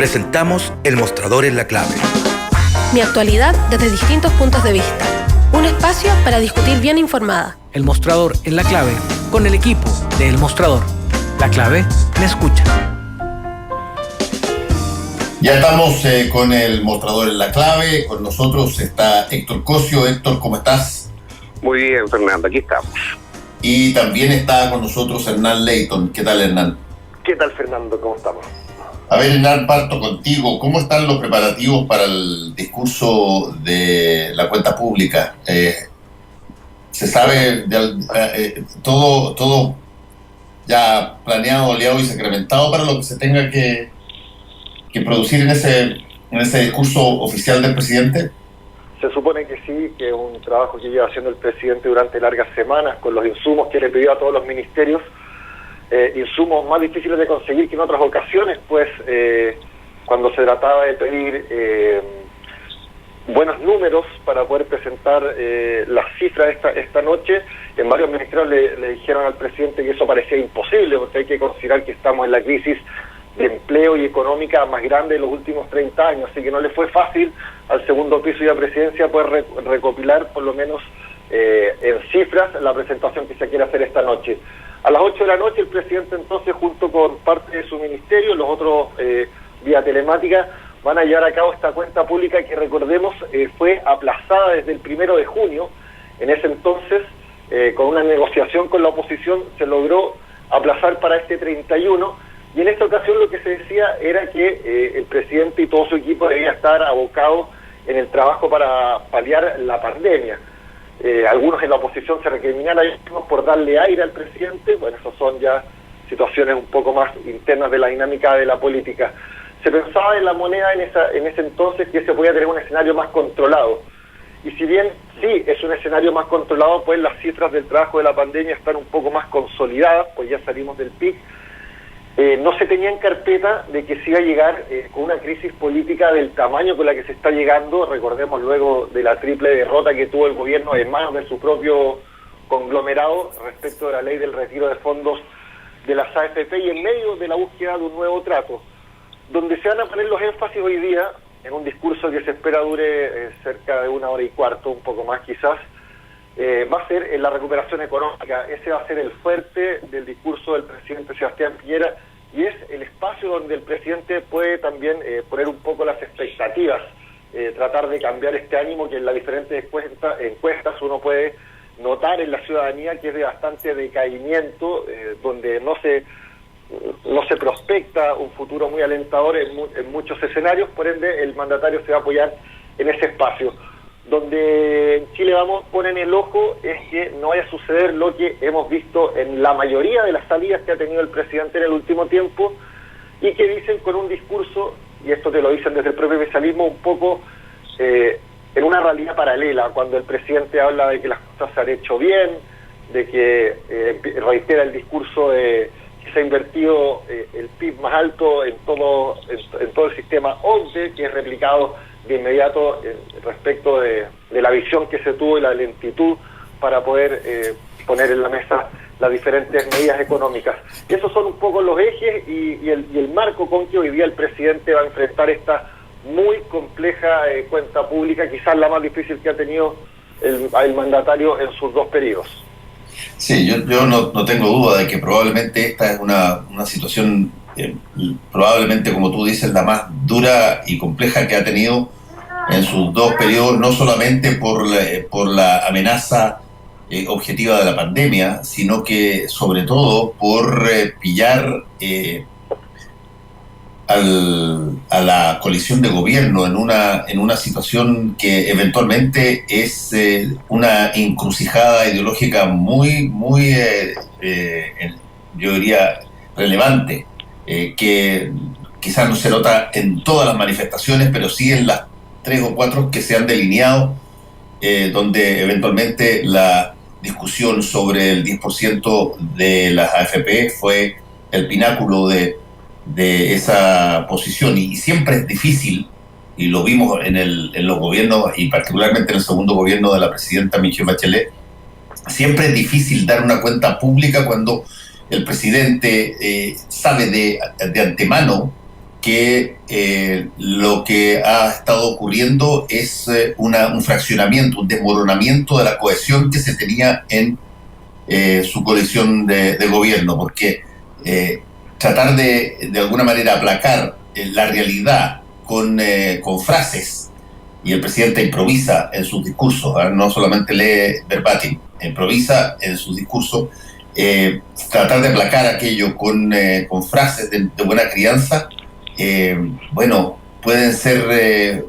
presentamos El Mostrador en la Clave. Mi actualidad desde distintos puntos de vista. Un espacio para discutir bien informada. El Mostrador en la Clave, con el equipo de El Mostrador. La Clave me escucha. Ya estamos con El Mostrador en la Clave. Con nosotros está Héctor Cosio. Héctor, ¿cómo estás? Muy bien, Fernando, aquí estamos. Y también está con nosotros Hernán Leighton. ¿Qué tal, Hernán? ¿Qué tal, Fernando? ¿Cómo estamos? A ver, Hernán, parto contigo. ¿Cómo están los preparativos para el discurso de la cuenta pública? ¿Se sabe todo ya planeado, oleado y sacramentado para lo que se tenga que producir en ese discurso oficial del presidente? Se supone que sí, que es un trabajo que lleva haciendo el presidente durante largas semanas con los insumos que le pidió a todos los ministerios, insumos más difíciles de conseguir que en otras ocasiones, pues cuando se trataba de pedir buenos números para poder presentar las cifras esta noche, en varios ministerios le dijeron al presidente que eso parecía imposible, porque hay que considerar que estamos en la crisis de empleo y económica más grande de los últimos 30 años, así que no le fue fácil al segundo piso y a presidencia poder recopilar por lo menos en cifras la presentación que se quiere hacer esta noche. A las 8 de la noche el presidente entonces, junto con parte de su ministerio, los otros vía telemática, van a llevar a cabo esta cuenta pública que, recordemos, fue aplazada desde el 1 de junio. En ese entonces, con una negociación con la oposición, se logró aplazar para este 31, y en esta ocasión lo que se decía era que el presidente y todo su equipo debía estar abocado en el trabajo para paliar la pandemia. Algunos en la oposición se recriminaron a ellos por darle aire al presidente. Bueno, esas son ya situaciones un poco más internas de la dinámica de la política. Se pensaba en la moneda en ese entonces que se podía tener un escenario más controlado. Y si bien sí es un escenario más controlado, pues las cifras del trabajo de la pandemia están un poco más consolidadas, pues ya salimos del pic. No se tenía en carpeta de que se iba a llegar con una crisis política del tamaño con la que se está llegando. Recordemos luego de la triple derrota que tuvo el gobierno en manos de su propio conglomerado respecto de la ley del retiro de fondos de las AFP, y en medio de la búsqueda de un nuevo trato, donde se van a poner los énfasis hoy día en un discurso que se espera dure cerca de 1 hora y cuarto, un poco más quizás, va a ser en la recuperación económica. Ese va a ser el fuerte del discurso del presidente Sebastián Piñera, y es el espacio donde el presidente puede también poner un poco las expectativas, tratar de cambiar este ánimo que en las diferentes encuestas uno puede notar en la ciudadanía, que es de bastante decaimiento, donde no se prospecta un futuro muy alentador en muchos escenarios. Por ende el mandatario se va a apoyar en ese espacio. Donde en Chile ponen el ojo es que no vaya a suceder lo que hemos visto en la mayoría de las salidas que ha tenido el presidente en el último tiempo, y que dicen con un discurso, y esto te lo dicen desde el propio oficialismo, un poco en una realidad paralela, cuando el presidente habla de que las cosas se han hecho bien, de que reitera el discurso de que se ha invertido el PIB más alto en todo el sistema OCDE, que es replicado de inmediato respecto de la visión que se tuvo y la lentitud para poder poner en la mesa las diferentes medidas económicas. Y esos son un poco los ejes y el marco con que hoy día el presidente va a enfrentar esta muy compleja cuenta pública, quizás la más difícil que ha tenido el mandatario en sus 2 periodos. Sí, yo no tengo duda de que probablemente esta es una situación probablemente, como tú dices, la más dura y compleja que ha tenido en sus 2 periodos, no solamente por la amenaza objetiva de la pandemia, sino que sobre todo por pillar a la coalición de gobierno en una situación que eventualmente es una encrucijada ideológica muy yo diría relevante, que quizás no se nota en todas las manifestaciones, pero sí en las 3 o 4 que se han delineado, donde eventualmente la discusión sobre el 10% de las AFP fue el pináculo de esa posición, y siempre es difícil, y lo vimos en los gobiernos, y particularmente en el segundo gobierno de la presidenta Michelle Bachelet, siempre es difícil dar una cuenta pública cuando el presidente sabe de antemano que lo que ha estado ocurriendo es un fraccionamiento, un desmoronamiento de la cohesión que se tenía en su coalición de gobierno, porque tratar de alguna manera aplacar la realidad con frases, y el presidente improvisa en sus discursos, no solamente lee verbatim, improvisa en sus discursos, tratar de aplacar aquello con frases de buena crianza, bueno, pueden ser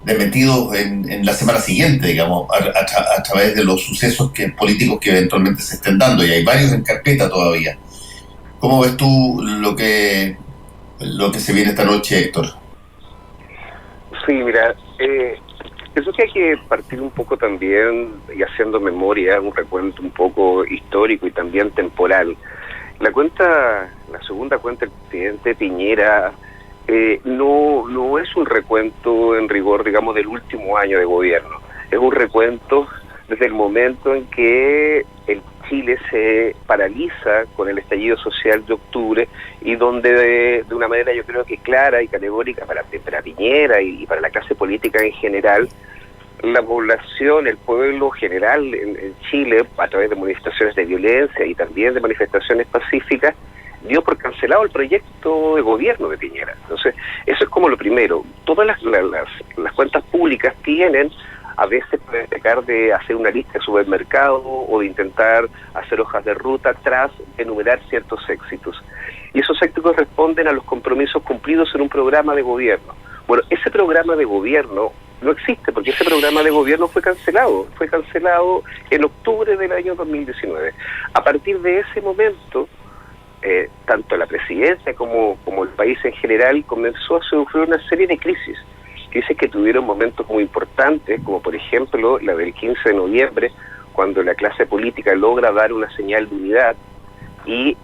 desmentidos en la semana siguiente, digamos, a través de los sucesos políticos que eventualmente se estén dando, y hay varios en carpeta todavía. ¿Cómo ves tú lo que se viene esta noche, Héctor? Sí, mira, pienso que hay que partir un poco también, y haciendo memoria, un recuento un poco histórico y también temporal. La segunda cuenta del presidente Piñera no es un recuento en rigor, digamos, del último año de gobierno. Es un recuento desde el momento en que el Chile se paraliza con el estallido social de octubre, y donde de una manera yo creo que clara y categórica para Piñera y para la clase política en general, la población, el pueblo general en Chile, a través de manifestaciones de violencia y también de manifestaciones pacíficas, dio por cancelado el proyecto de gobierno de Piñera. Entonces, eso es como lo primero. Todas las cuentas públicas tienen, a veces pueden pecar de hacer una lista de supermercado o de intentar hacer hojas de ruta tras enumerar ciertos éxitos. Y esos éxitos responden a los compromisos cumplidos en un programa de gobierno. Bueno, ese programa de gobierno no existe, porque ese programa de gobierno fue cancelado en octubre del año 2019. A partir de ese momento, tanto la presidencia como el país en general comenzó a sufrir una serie de crisis que tuvieron momentos muy importantes, como por ejemplo la del 15 de noviembre, cuando la clase política logra dar una señal de unidad y,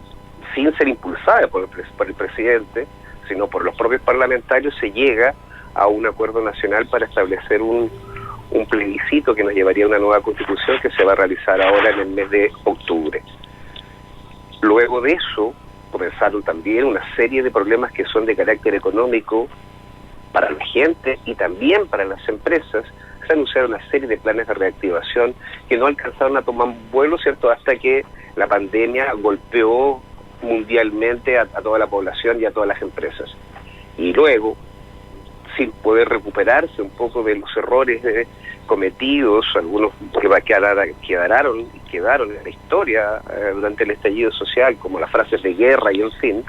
sin ser impulsada por el presidente, sino por los propios parlamentarios, se llega a un acuerdo nacional para establecer un plebiscito que nos llevaría a una nueva constitución que se va a realizar ahora en el mes de octubre. Luego de eso comenzaron también una serie de problemas que son de carácter económico para la gente y también para las empresas. Se anunciaron una serie de planes de reactivación que no alcanzaron a tomar vuelo, ¿cierto?, hasta que la pandemia golpeó mundialmente a toda la población y a todas las empresas. Y luego, sin poder recuperarse un poco de los errores cometidos, algunos que quedaron en la historia durante el estallido social, como las frases de guerra y en fin,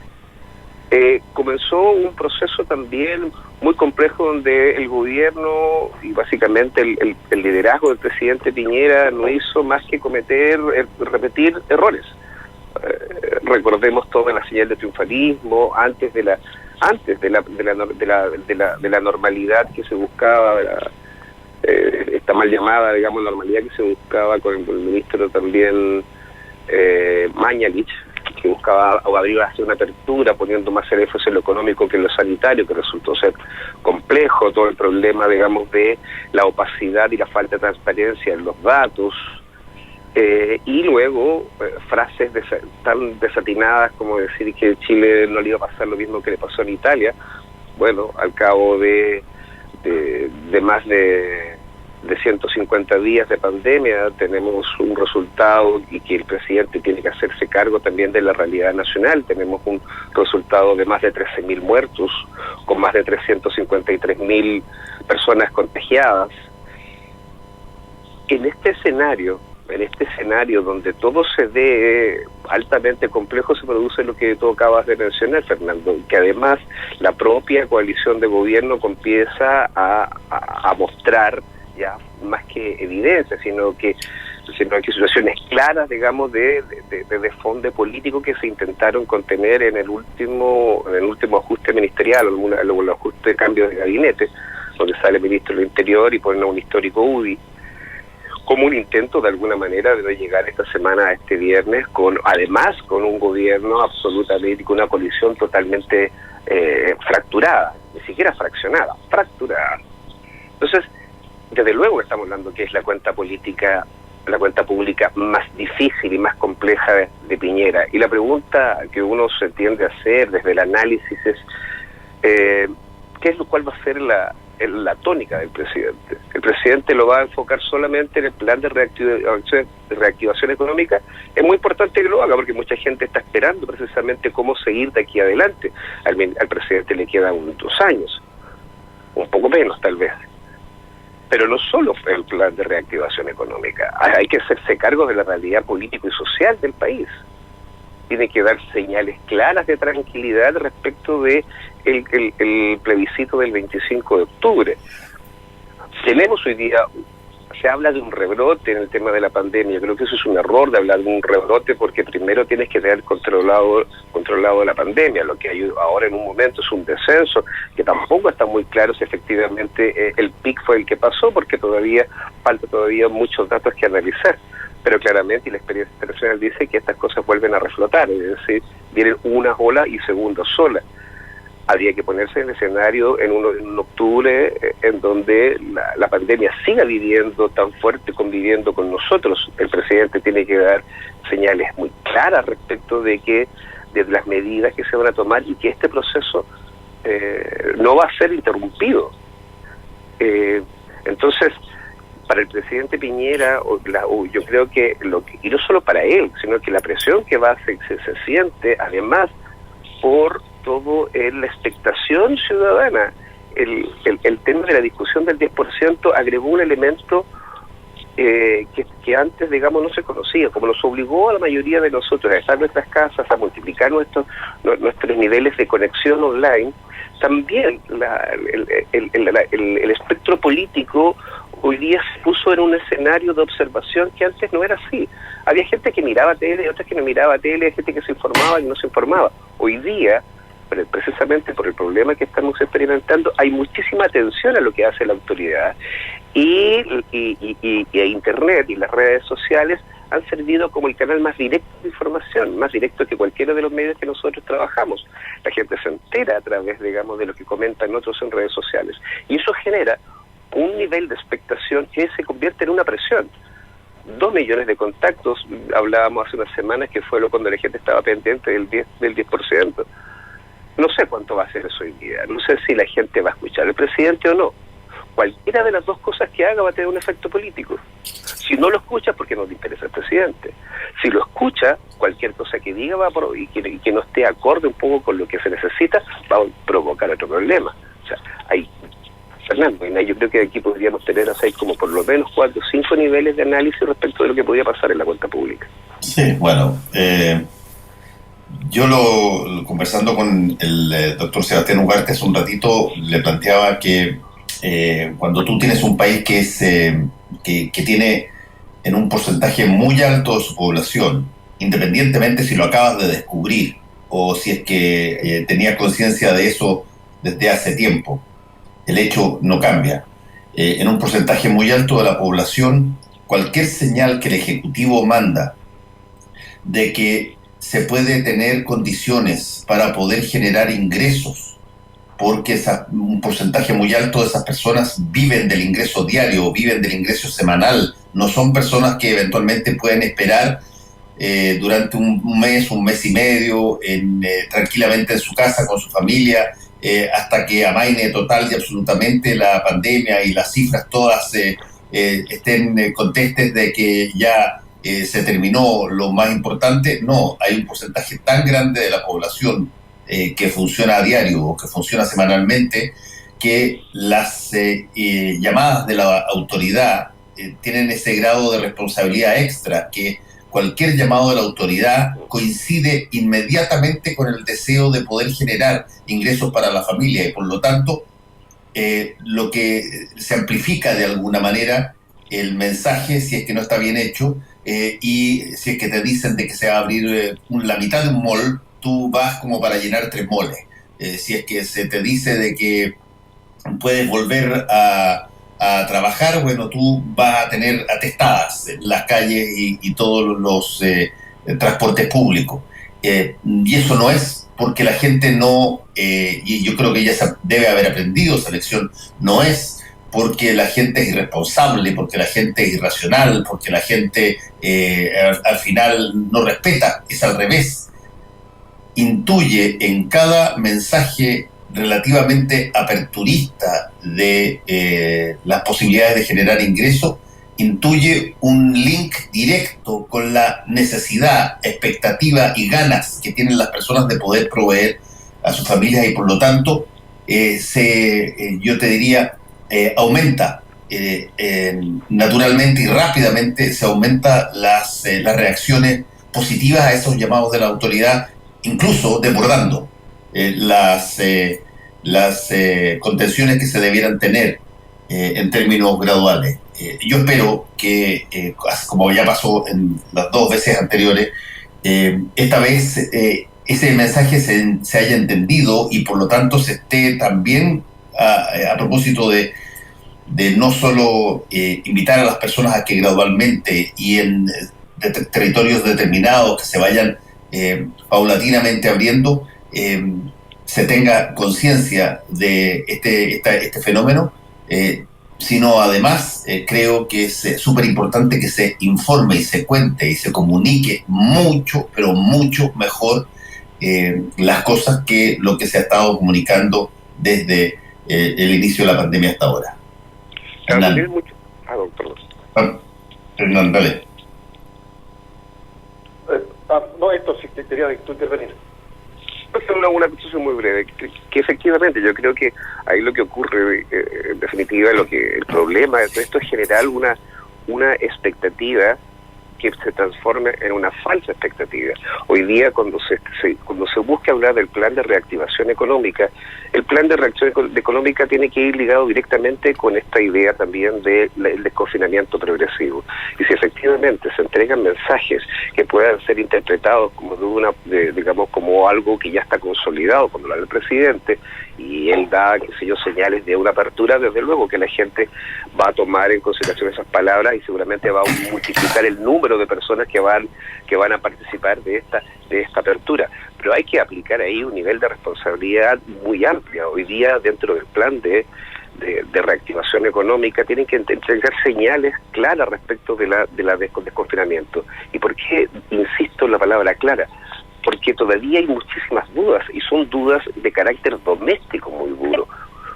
comenzó un proceso también muy complejo donde el gobierno y básicamente el liderazgo del presidente Piñera no hizo más que repetir errores. Recordemos toda la señal de triunfalismo antes de la normalidad que se buscaba, esta mal llamada, digamos, normalidad que se buscaba con el ministro también Mañalich, que buscaba hacer una apertura poniendo más el énfasis en lo económico que en lo sanitario, que resultó ser complejo, todo el problema, digamos, de la opacidad y la falta de transparencia en los datos, y luego frases tan desatinadas como decir que Chile no le iba a pasar lo mismo que le pasó en Italia. Bueno, al cabo de más de 150 días de pandemia tenemos un resultado, y que el presidente tiene que hacerse cargo también de la realidad nacional. Tenemos un resultado de más de 13.000 muertos, con más de 353.000 personas contagiadas. En este escenario donde todo se ve altamente complejo, se produce lo que tú acabas de mencionar, Fernando, que además la propia coalición de gobierno comienza a mostrar ya más que evidencia, sino que situaciones claras, digamos, de desfonde político que se intentaron contener en el último ajuste ministerial, o el ajuste de cambio de gabinete, donde sale el ministro del Interior y pone a un histórico UDI, como un intento de alguna manera de llegar esta semana, a este viernes, además con un gobierno absolutamente, con una coalición totalmente fracturada, ni siquiera fraccionada, fracturada. Entonces, desde luego estamos hablando que es la cuenta pública más difícil y más compleja de Piñera. Y la pregunta que uno se tiende a hacer desde el análisis es, ¿Qué es lo cual va a ser la tónica del presidente? ¿El presidente lo va a enfocar solamente en el plan de reactivación económica? Es muy importante que lo haga, porque mucha gente está esperando precisamente cómo seguir de aquí adelante. Al presidente le quedan 2 años, un poco menos tal vez. Pero no solo fue el plan de reactivación económica, hay que hacerse cargo de la realidad política y social del país. Tiene que dar señales claras de tranquilidad respecto de el plebiscito del 25 de octubre. Tenemos hoy día, se habla de un rebrote en el tema de la pandemia. Yo creo que eso es un error de hablar de un rebrote, porque primero tienes que tener controlado la pandemia. Lo que hay ahora en un momento es un descenso, que tampoco está muy claro si efectivamente el pic fue el que pasó, porque falta todavía muchos datos que analizar. Pero claramente, y la experiencia internacional dice que estas cosas vuelven a reflotar, es decir, vienen una ola y segundas olas. Habría que ponerse en el escenario en un octubre en donde la pandemia siga viviendo tan fuerte, conviviendo con nosotros. El presidente tiene que dar señales muy claras respecto de las medidas que se van a tomar, y que este proceso no va a ser interrumpido. Entonces, para el presidente Piñera, yo creo que, y no solo para él, sino que la presión que se siente, además, por todo la expectación ciudadana. El tema de la discusión del 10% agregó un elemento que antes, digamos, no se conocía, como nos obligó a la mayoría de nosotros a estar en nuestras casas, a multiplicar nuestros niveles de conexión online. También el espectro político hoy día se puso en un escenario de observación que antes no era así. Había gente que miraba tele, otras que no miraba tele, gente que se informaba y no se informaba. Hoy día, precisamente por el problema que estamos experimentando, hay muchísima atención a lo que hace la autoridad, y Internet y las redes sociales han servido como el canal más directo de información, más directo que cualquiera de los medios que nosotros trabajamos. La gente se entera a través, digamos, de lo que comentan otros en redes sociales, y eso genera un nivel de expectación que se convierte en una presión. 2 millones de contactos, hablábamos hace unas semanas, que fue cuando la gente estaba pendiente del 10%. No sé cuánto va a ser eso hoy día, no sé si la gente va a escuchar al presidente o no. Cualquiera de las dos cosas que haga va a tener un efecto político. Si no lo escucha, porque no le interesa al presidente. Si lo escucha, cualquier cosa que diga y que no esté acorde un poco con lo que se necesita, va a provocar otro problema. O sea, Fernando, yo creo que aquí podríamos tener así como por lo menos 4 o 5 niveles de análisis respecto de lo que podría pasar en la cuenta pública. Sí, bueno, yo conversando con el doctor Sebastián Ugarte hace un ratito, le planteaba que cuando tú tienes un país que tiene en un porcentaje muy alto de su población, independientemente si lo acabas de descubrir o si es que tenías conciencia de eso desde hace tiempo, el hecho no cambia. En un porcentaje muy alto de la población, cualquier señal que el Ejecutivo manda de que se puede tener condiciones para poder generar ingresos, porque un porcentaje muy alto de esas personas viven del ingreso diario, viven del ingreso semanal, no son personas que eventualmente pueden esperar durante un mes y medio, tranquilamente en su casa con su familia, hasta que amaine total y absolutamente la pandemia y las cifras todas estén contestes de que ya se terminó lo más importante. No, hay un porcentaje tan grande de la población que funciona a diario o que funciona semanalmente, que las llamadas de la autoridad tienen ese grado de responsabilidad extra, que cualquier llamado de la autoridad coincide inmediatamente con el deseo de poder generar ingresos para la familia, y por lo tanto lo que se amplifica de alguna manera el mensaje, si es que no está bien hecho, y si es que te dicen de que se va a abrir la mitad de un mall, tú vas como para llenar 3 moles. Si es que se te dice de que puedes volver a trabajar, bueno, tú vas a tener atestadas las calles y todos los transportes públicos. Y eso no es porque la gente no, y yo creo que ella debe haber aprendido esa lección, no es porque la gente es irresponsable, porque la gente es irracional, porque la gente al final no respeta, es al revés. Intuye en cada mensaje relativamente aperturista de las posibilidades de generar ingresos, intuye un link directo con la necesidad, expectativa y ganas que tienen las personas de poder proveer a sus familias, y por lo tanto yo te diría, aumenta naturalmente y rápidamente, se aumenta las reacciones positivas a esos llamados de la autoridad, incluso desbordando las contenciones que se debieran tener en términos graduales. Yo espero que, como ya pasó en las 2 veces anteriores, esta vez ese mensaje se haya entendido, y por lo tanto se esté también a propósito de no solo invitar a las personas a que gradualmente y en territorios determinados que se vayan paulatinamente abriendo, se tenga conciencia de este fenómeno, sino además creo que es súper importante que se informe y se cuente y se comunique mucho, pero mucho mejor las cosas que lo que se ha estado comunicando desde el inicio de la pandemia hasta ahora. Hernán. Doctor. Hernán, dale. No, esto sí que quería tú intervenir. Una cuestión muy breve, que efectivamente yo creo que ahí lo que ocurre, en definitiva, el problema de esto es generar una expectativa que se transforme en una falsa expectativa. Hoy día, cuando se busca hablar del plan de reactivación económica, el plan de reactivación económica tiene que ir ligado directamente con esta idea también del desconfinamiento progresivo. Y si efectivamente se entregan mensajes que puedan ser interpretados como digamos, como algo que ya está consolidado cuando lo habla el presidente, y él da, señales de una apertura, desde luego que la gente va a tomar en consideración esas palabras y seguramente va a multiplicar el número de personas que van a participar de esta apertura. Pero hay que aplicar ahí un nivel de responsabilidad muy amplia. Hoy día, dentro del plan de reactivación económica, tienen que entregar señales claras respecto de la desconfinamiento. ¿Y por qué insisto en la palabra clara? Porque todavía hay muchísimas dudas, y son dudas de carácter doméstico muy duro.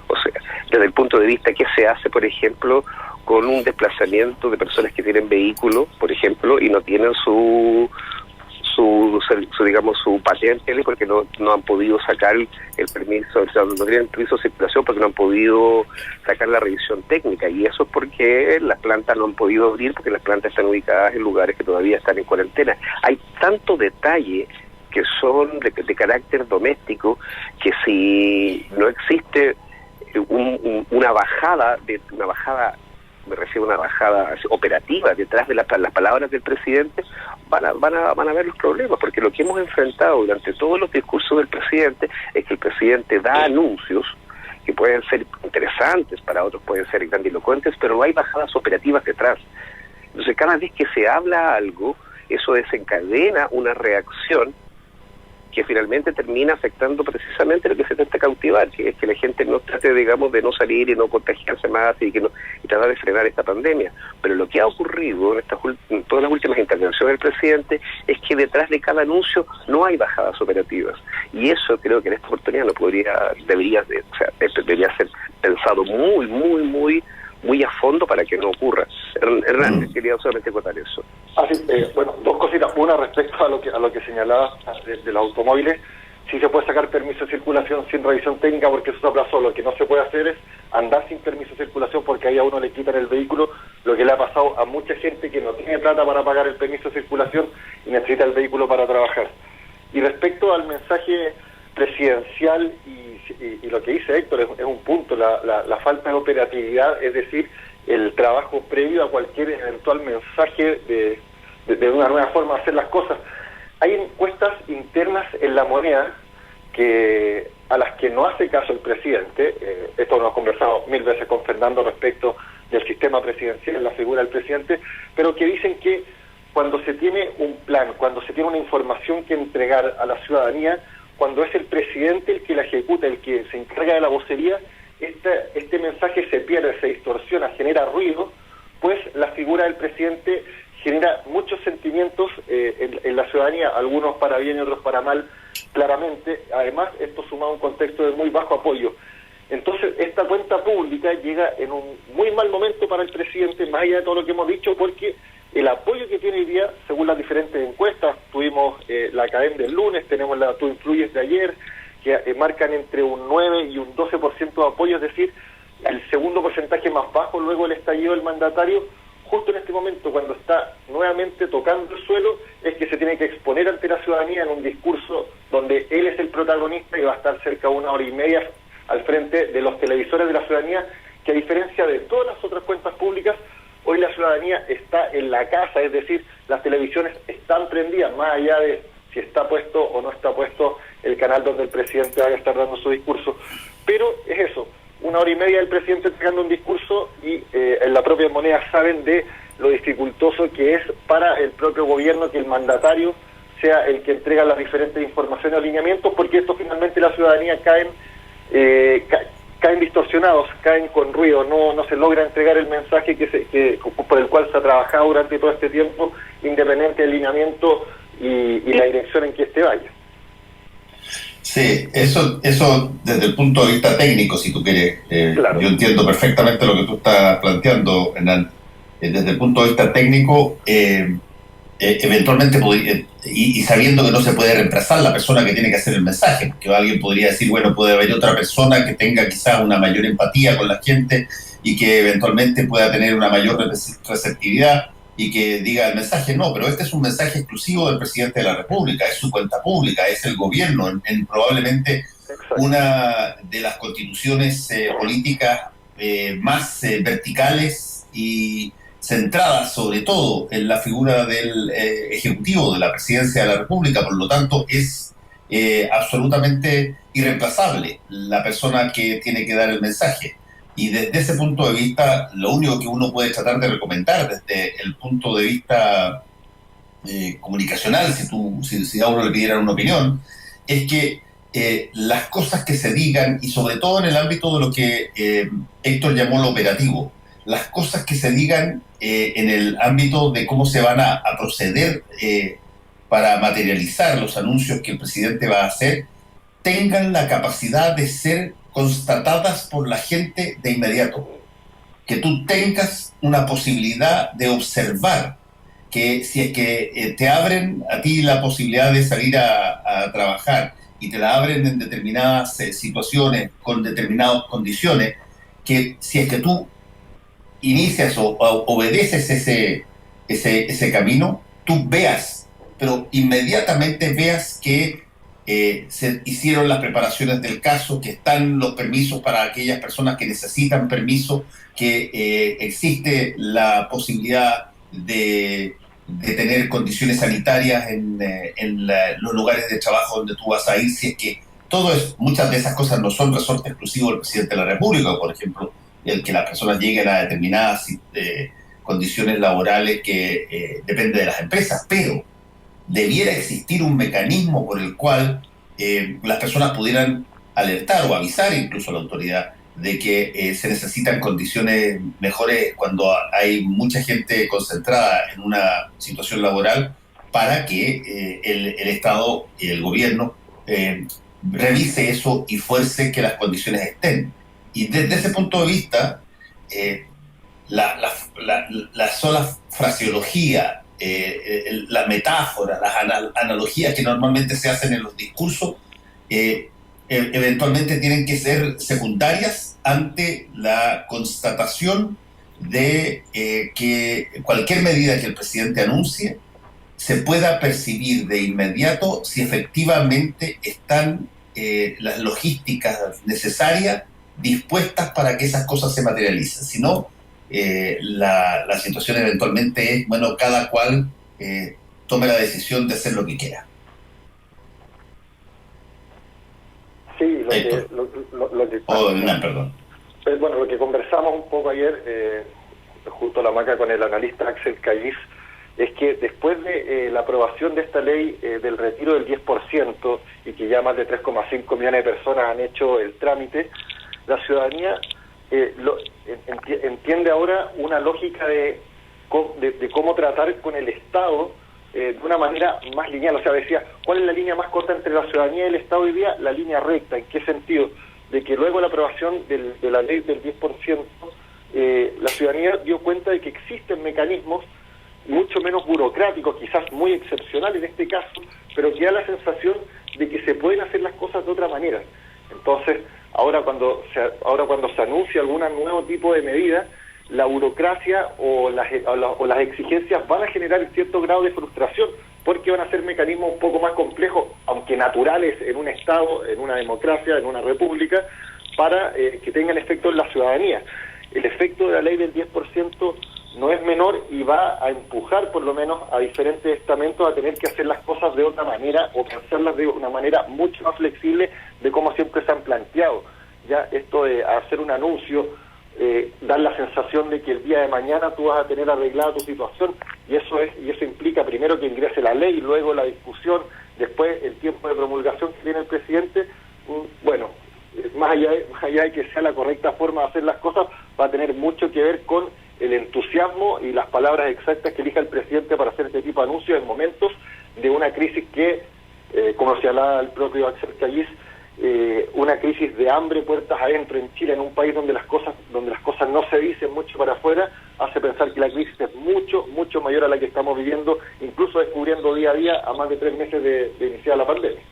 O sea, desde el punto de vista que se hace, por ejemplo, con un desplazamiento de personas que tienen vehículo, por ejemplo, y no tienen su patente, porque no han podido sacar el permiso, o sea, no tienen permiso de circulación porque no han podido sacar la revisión técnica, y eso es porque las plantas no han podido abrir, porque las plantas están ubicadas en lugares que todavía están en cuarentena. Hay tanto detalle que son de carácter doméstico, que si no existe una bajada, me refiero a una bajada operativa detrás de las palabras del presidente, van a ver los problemas, porque lo que hemos enfrentado durante todos los discursos del presidente es que el presidente da anuncios que pueden ser interesantes, para otros pueden ser grandilocuentes, pero no hay bajadas operativas detrás. Entonces, cada vez que se habla algo, eso desencadena una reacción que finalmente termina afectando precisamente lo que se intenta cautivar, que es que la gente no trate, digamos, de no salir y no contagiarse más y tratar de frenar esta pandemia. Pero lo que ha ocurrido en todas las últimas intervenciones del presidente es que detrás de cada anuncio no hay bajadas operativas. Y eso creo que en esta oportunidad debería ser pensado muy a fondo para que no ocurra. Hernán, quería solamente acotar eso. Bueno, 2 cositas. Una, respecto a lo que señalabas de los automóviles, sí se puede sacar permiso de circulación sin revisión técnica, porque eso se aplazó. Lo que no se puede hacer es andar sin permiso de circulación, porque ahí a uno le quitan el vehículo, lo que le ha pasado a mucha gente que no tiene plata para pagar el permiso de circulación y necesita el vehículo para trabajar. Y respecto al mensaje presidencial y lo que dice Héctor, es un punto, la falta de operatividad, es decir, el trabajo previo a cualquier eventual mensaje de una nueva forma de hacer las cosas. Hay encuestas internas en La Moneda a las que no hace caso el presidente. Esto lo hemos conversado 1000 veces con Fernando respecto del sistema presidencial, la figura del presidente, pero que dicen que cuando se tiene un plan, cuando se tiene una información que entregar a la ciudadanía, cuando es el presidente el que la ejecuta, el que se encarga de la vocería, este mensaje se pierde, se distorsiona, genera ruido, pues la figura del presidente genera muchos sentimientos en la ciudadanía, algunos para bien y otros para mal, claramente. Además, esto suma a un contexto de muy bajo apoyo. Entonces, esta cuenta pública llega en un muy mal momento para el presidente, más allá de todo lo que hemos dicho, porque el apoyo que tiene hoy día, según las diferentes encuestas, tuvimos la Academia del lunes, tenemos la Tú Influyes de ayer, que marcan entre un 9 y un 12% de apoyo, es decir, el segundo porcentaje más bajo luego del estallido del mandatario. Justo en este momento, cuando está nuevamente tocando el suelo, es que se tiene que exponer ante la ciudadanía en un discurso donde él es el protagonista y va a estar cerca de 1 hora y media al frente de los televisores de la ciudadanía, que a diferencia de todas las otras cuentas públicas, hoy la ciudadanía está en la casa, es decir, las televisiones están prendidas, más allá de si está puesto o no está puesto el canal donde el presidente vaya a estar dando su discurso. Pero es eso, 1 hora y media del presidente entregando un discurso y en la propia Moneda saben de lo dificultoso que es para el propio gobierno que el mandatario sea el que entrega las diferentes informaciones o alineamientos, porque esto finalmente la ciudadanía caen distorsionados, caen con ruido, no se logra entregar el mensaje por el cual se ha trabajado durante todo este tiempo, independiente del alineamiento y la dirección en que este vaya. Sí, eso desde el punto de vista técnico, si tú quieres. Claro. Yo entiendo perfectamente lo que tú estás planteando, Hernán. Desde el punto de vista técnico, eventualmente, y sabiendo que no se puede reemplazar la persona que tiene que hacer el mensaje, porque alguien podría decir, bueno, puede haber otra persona que tenga quizás una mayor empatía con la gente y que eventualmente pueda tener una mayor receptividad y que diga el mensaje. No, pero este es un mensaje exclusivo del presidente de la República, es su cuenta pública, es el gobierno, en probablemente una de las constituciones políticas más verticales y centradas sobre todo en la figura del Ejecutivo, de la Presidencia de la República. Por lo tanto, es absolutamente irreemplazable la persona que tiene que dar el mensaje. Y desde ese punto de vista, lo único que uno puede tratar de recomendar desde el punto de vista comunicacional, si a uno le pidieran una opinión, es que las cosas que se digan, y sobre todo en el ámbito de lo que Héctor llamó lo operativo, las cosas que se digan en el ámbito de cómo se van a proceder para materializar los anuncios que el presidente va a hacer, tengan la capacidad de ser constatadas por la gente de inmediato. Que tú tengas una posibilidad de observar, que si es que te abren a ti la posibilidad de salir a trabajar y te la abren en determinadas situaciones, con determinadas condiciones, que si es que tú inicias o obedeces ese camino, tú veas, pero inmediatamente veas que se hicieron las preparaciones del caso, que están los permisos para aquellas personas que necesitan permiso, que existe la posibilidad de tener condiciones sanitarias en los lugares de trabajo donde tú vas a ir, si es que muchas de esas cosas no son resorte exclusivo del presidente de la República, por ejemplo, el que las personas lleguen a determinadas condiciones laborales que depende de las empresas, pero debiera existir un mecanismo por el cual las personas pudieran alertar o avisar incluso a la autoridad de que se necesitan condiciones mejores cuando hay mucha gente concentrada en una situación laboral, para que el Estado y el gobierno revise eso y fuerce que las condiciones estén. Y desde ese punto de vista, la sola fraseología, la metáfora, las analogías que normalmente se hacen en los discursos, eventualmente tienen que ser secundarias ante la constatación de que cualquier medida que el presidente anuncie se pueda percibir de inmediato si efectivamente están las logísticas necesarias dispuestas para que esas cosas se materialicen. Si no, la situación eventualmente es, bueno, cada cual tome la decisión de hacer lo que quiera. Sí, lo que conversamos un poco ayer, junto a la Maca con el analista Axel Caiz, es que después de la aprobación de esta ley del retiro del 10%, y que ya más de 3,5 millones de personas han hecho el trámite, la ciudadanía entiende ahora una lógica de cómo tratar con el Estado de una manera más lineal. O sea, decía, ¿cuál es la línea más corta entre la ciudadanía y el Estado hoy día? La línea recta. ¿En qué sentido? De que luego de la aprobación de la ley del 10%, la ciudadanía dio cuenta de que existen mecanismos mucho menos burocráticos, quizás muy excepcionales en este caso, pero que da la sensación de que se pueden hacer las cosas de otra manera. Entonces, ahora cuando se anuncia algún nuevo tipo de medida, la burocracia o las exigencias van a generar cierto grado de frustración, porque van a ser mecanismos un poco más complejos, aunque naturales en un Estado, en una democracia, en una república, para que tengan efecto en la ciudadanía. El efecto de la ley del 10% no es menor y va a empujar por lo menos a diferentes estamentos a tener que hacer las cosas de otra manera o pensarlas de una manera mucho más flexible de como siempre se han planteado. Ya esto de hacer un anuncio, dar la sensación de que el día de mañana tú vas a tener arreglada tu situación, y eso implica primero que ingrese la ley, luego la discusión, después el tiempo de promulgación que tiene el presidente. Bueno, más allá de que sea la correcta forma de hacer las cosas, va a tener mucho que ver con el entusiasmo y las palabras exactas que elija el presidente para hacer este tipo de anuncios en momentos de una crisis que, como señalaba el propio Axel Callis, una crisis de hambre puertas adentro en Chile, en un país donde las cosas no se dicen mucho para afuera, hace pensar que la crisis es mucho mayor a la que estamos viviendo, incluso descubriendo día a día a más de 3 meses de iniciar la pandemia.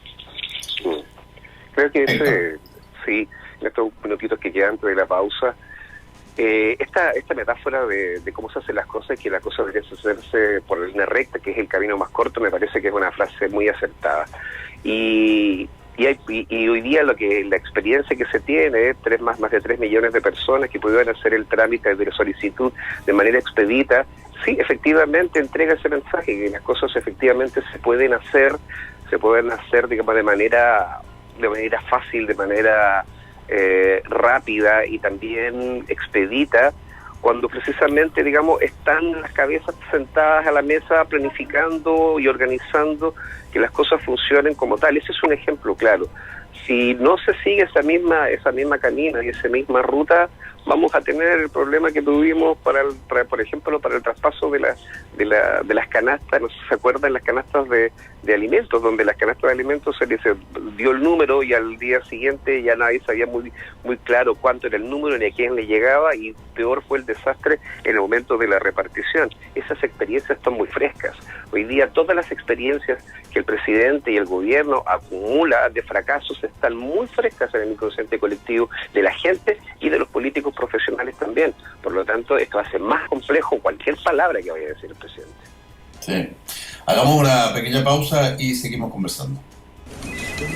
Creo que sí, en estos minutitos que quedan antes de la pausa, esta metáfora de cómo se hacen las cosas y que las cosas deberían hacerse por la línea recta, que es el camino más corto, me parece que es una frase muy acertada. Y hoy día la experiencia que se tiene, más de 3 millones de personas que pudieron hacer el trámite de solicitud de manera expedita, sí, efectivamente entrega ese mensaje, que las cosas efectivamente se pueden hacer, digamos, de manera fácil, de manera rápida y también expedita, cuando precisamente, digamos, están las cabezas sentadas a la mesa planificando y organizando que las cosas funcionen como tal. Ese es un ejemplo claro. Si no se sigue esa misma camina y esa misma ruta, vamos a tener el problema que tuvimos por ejemplo, para el traspaso de las canastas. No sé si se acuerdan, las canastas de alimentos, donde las canastas de alimentos se les dio el número y al día siguiente ya nadie sabía muy claro cuánto era el número ni a quién le llegaba, y peor fue el desastre en el momento de la repartición. Esas experiencias están muy frescas. Hoy día todas las experiencias que el presidente y el gobierno acumulan de fracasos están muy frescas en el inconsciente colectivo de la gente y de los políticos profesionales también. Por lo tanto, esto hace más complejo cualquier palabra que vaya a decir el presidente. Sí. Hagamos una pequeña pausa y seguimos conversando.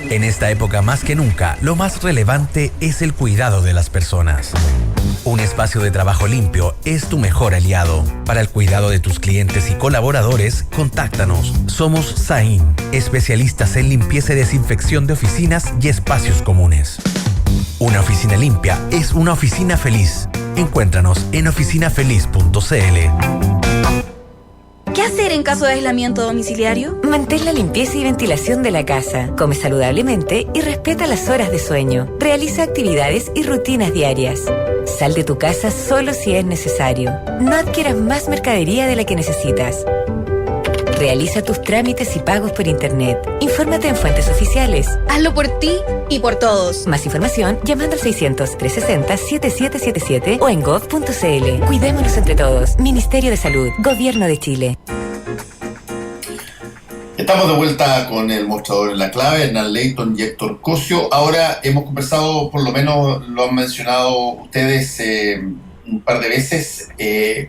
En esta época más que nunca, lo más relevante es el cuidado de las personas. Un espacio de trabajo limpio es tu mejor aliado. Para el cuidado de tus clientes y colaboradores, contáctanos. Somos Saín, especialistas en limpieza y desinfección de oficinas y espacios comunes. Una oficina limpia es una oficina feliz. Encuéntranos en oficinafeliz.cl. ¿Qué hacer en caso de aislamiento domiciliario? Mantén la limpieza y ventilación de la casa. Come saludablemente y respeta las horas de sueño. Realiza actividades y rutinas diarias. Sal de tu casa solo si es necesario. No adquieras más mercadería de la que necesitas. Realiza tus trámites y pagos por internet. Infórmate en fuentes oficiales. Hazlo por ti y por todos. Más información llamando al 600-360-7777 o en gov.cl. Cuidémonos entre todos. Ministerio de Salud. Gobierno de Chile. Estamos de vuelta con el mostrador en la clave, Hernán Leyton y Héctor Cosio. Ahora hemos conversado, por lo menos lo han mencionado ustedes un par de veces,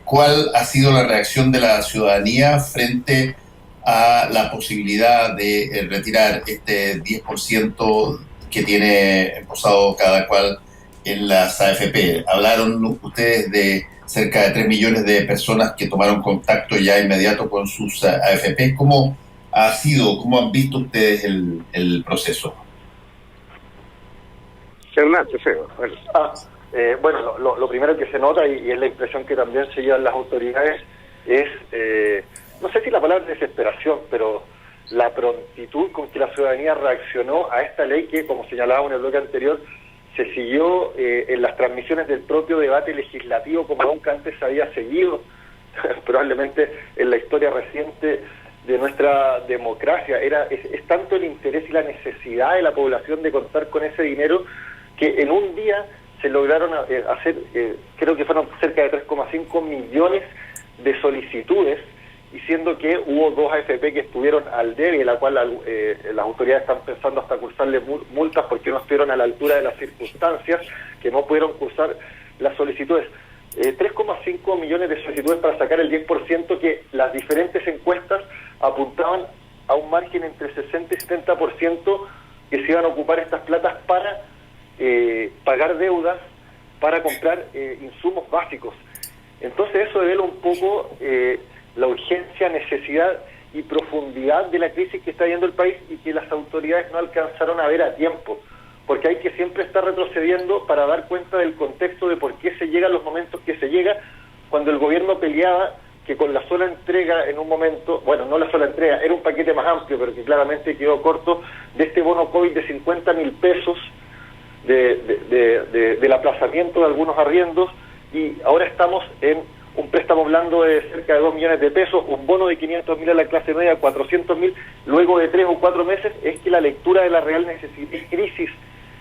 cuál ha sido la reacción de la ciudadanía frente a la posibilidad de retirar este 10% que tiene imposado cada cual en las AFP. Hablaron ustedes de cerca de 3 millones de personas que tomaron contacto ya inmediato con sus AFP. ¿Cómo ha sido, cómo han visto ustedes el proceso? Hernán, te cedo. Bueno, lo primero que se nota, y es la impresión que también se llevan las autoridades, es, no sé si la palabra es desesperación, pero la prontitud con que la ciudadanía reaccionó a esta ley que, como señalaba en el bloque anterior, se siguió en las transmisiones del propio debate legislativo como nunca antes se había seguido, probablemente en la historia reciente de nuestra democracia. Es tanto el interés y la necesidad de la población de contar con ese dinero que en un día se lograron hacer, creo que fueron cerca de 3,5 millones de solicitudes, y siendo que hubo 2 AFP que estuvieron al debe, la cual las autoridades están pensando hasta cursarle multas porque no estuvieron a la altura de las circunstancias, que no pudieron cursar las solicitudes. 3,5 millones de solicitudes para sacar el 10%, que las diferentes encuestas apuntaban a un margen entre 60 y 70% que se iban a ocupar estas platas para pagar deudas, para comprar insumos básicos. Entonces eso devela un poco la urgencia, necesidad y profundidad de la crisis que está viviendo el país, y que las autoridades no alcanzaron a ver a tiempo, porque hay que siempre estar retrocediendo para dar cuenta del contexto de por qué se llega a los momentos que se llega, cuando el gobierno peleaba que con la sola entrega en un momento, bueno, no la sola entrega, era un paquete más amplio, pero que claramente quedó corto, de este bono COVID de 50.000 pesos, del aplazamiento de algunos arriendos, y ahora estamos en un préstamo blando de cerca de 2 millones de pesos, un bono de 500.000 a la clase media, 400.000 luego de 3 o 4 meses. Es que la lectura de la real crisis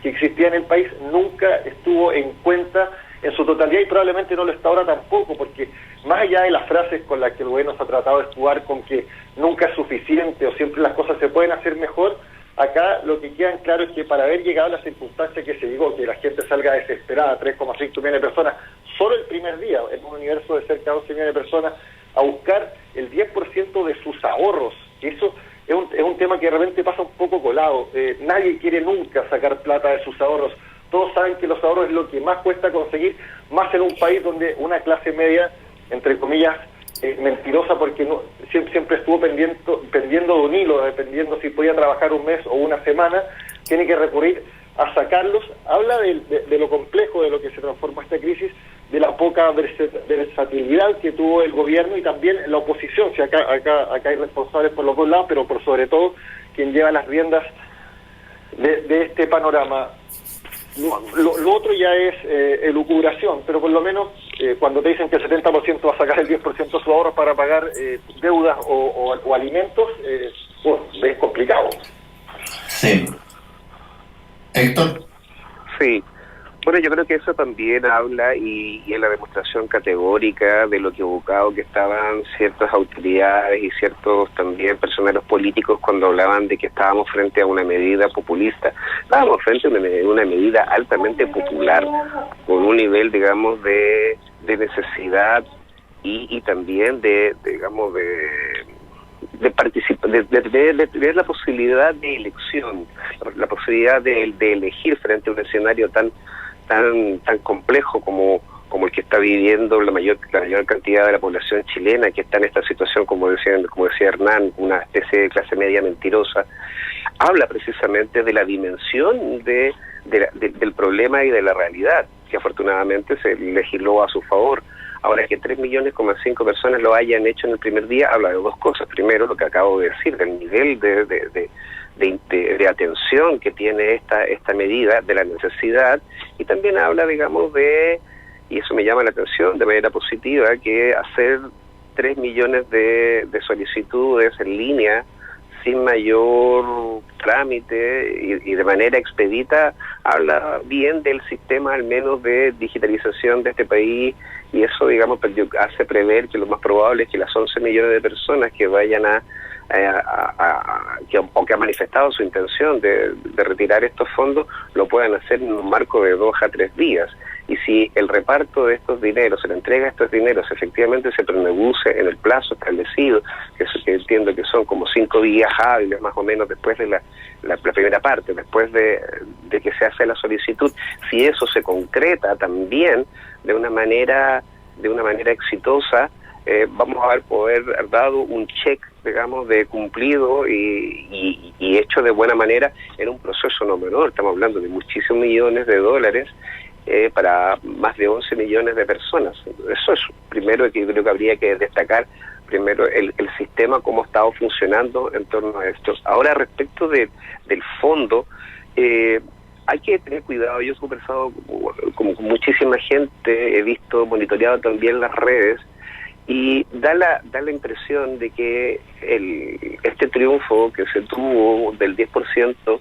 que existía en el país nunca estuvo en cuenta en su totalidad, y probablemente no lo está ahora tampoco, porque más allá de las frases con las que el gobierno se ha tratado de jugar, con que nunca es suficiente o siempre las cosas se pueden hacer mejor, acá lo que queda en claro es que para haber llegado a la circunstancia que se llegó, que la gente salga desesperada, 3,5 millones de personas, solo el primer día, en un universo de cerca de 11 millones de personas, a buscar el 10% de sus ahorros. Eso es un tema que de repente pasa un poco colado. Nadie quiere nunca sacar plata de sus ahorros. Todos saben que los ahorros es lo que más cuesta conseguir, más en un país donde una clase media, entre comillas, mentirosa, porque no, siempre estuvo pendiendo de un hilo, dependiendo si podía trabajar un mes o una semana, tiene que recurrir a sacarlos. Habla de lo complejo de lo que se transformó esta crisis, de la poca versatilidad que tuvo el gobierno y también la oposición. Si acá hay responsables por los dos lados, pero por sobre todo quien lleva las riendas de este panorama. Lo otro ya es elucubración, pero por lo menos cuando te dicen que el 70% va a sacar el 10% de sus ahorros para pagar deudas o alimentos, es complicado. Sí. Héctor. Sí. Bueno, yo creo que eso también habla y es la demostración categórica de lo equivocado que estaban ciertas autoridades y ciertos también personeros políticos cuando hablaban de que estábamos frente a una medida populista. Estábamos frente a una medida altamente popular, con un nivel, digamos, de necesidad y también de tener la posibilidad de elección, la posibilidad de elegir frente a un escenario tan complejo como el que está viviendo la mayor cantidad de la población chilena, que está en esta situación, como decía Hernán, una especie de clase media mentirosa. Habla precisamente de la dimensión del problema y de la realidad, que afortunadamente se legisló a su favor. Ahora, que 3,5 millones personas lo hayan hecho en el primer día, habla de dos cosas. Primero, lo que acabo de decir, del nivel de atención que tiene esta medida, de la necesidad, y también habla, digamos, y eso me llama la atención de manera positiva, que hacer 3 millones de solicitudes en línea sin mayor trámite y de manera expedita, habla bien del sistema al menos de digitalización de este país, y eso, digamos, hace prever que lo más probable es que las 11 millones de personas que vayan que han manifestado su intención de retirar estos fondos lo puedan hacer en un marco de 2 a 3 días. Y si el reparto de estos dineros, la entrega de estos dineros efectivamente se produce en el plazo establecido, que entiendo que son como 5 días hábiles más o menos después de la primera parte, después de que se hace la solicitud, si eso se concreta también de una manera exitosa, vamos a poder haber dado un check, digamos, de cumplido y hecho de buena manera en un proceso no menor. Estamos hablando de muchísimos millones de dólares para más de 11 millones de personas. Eso es primero que creo que habría que destacar, primero el sistema, cómo ha estado funcionando en torno a esto. Ahora, respecto del fondo, hay que tener cuidado. Yo he conversado con muchísima gente, he visto, monitoreado también las redes, Y da la impresión de que este triunfo que se tuvo del 10%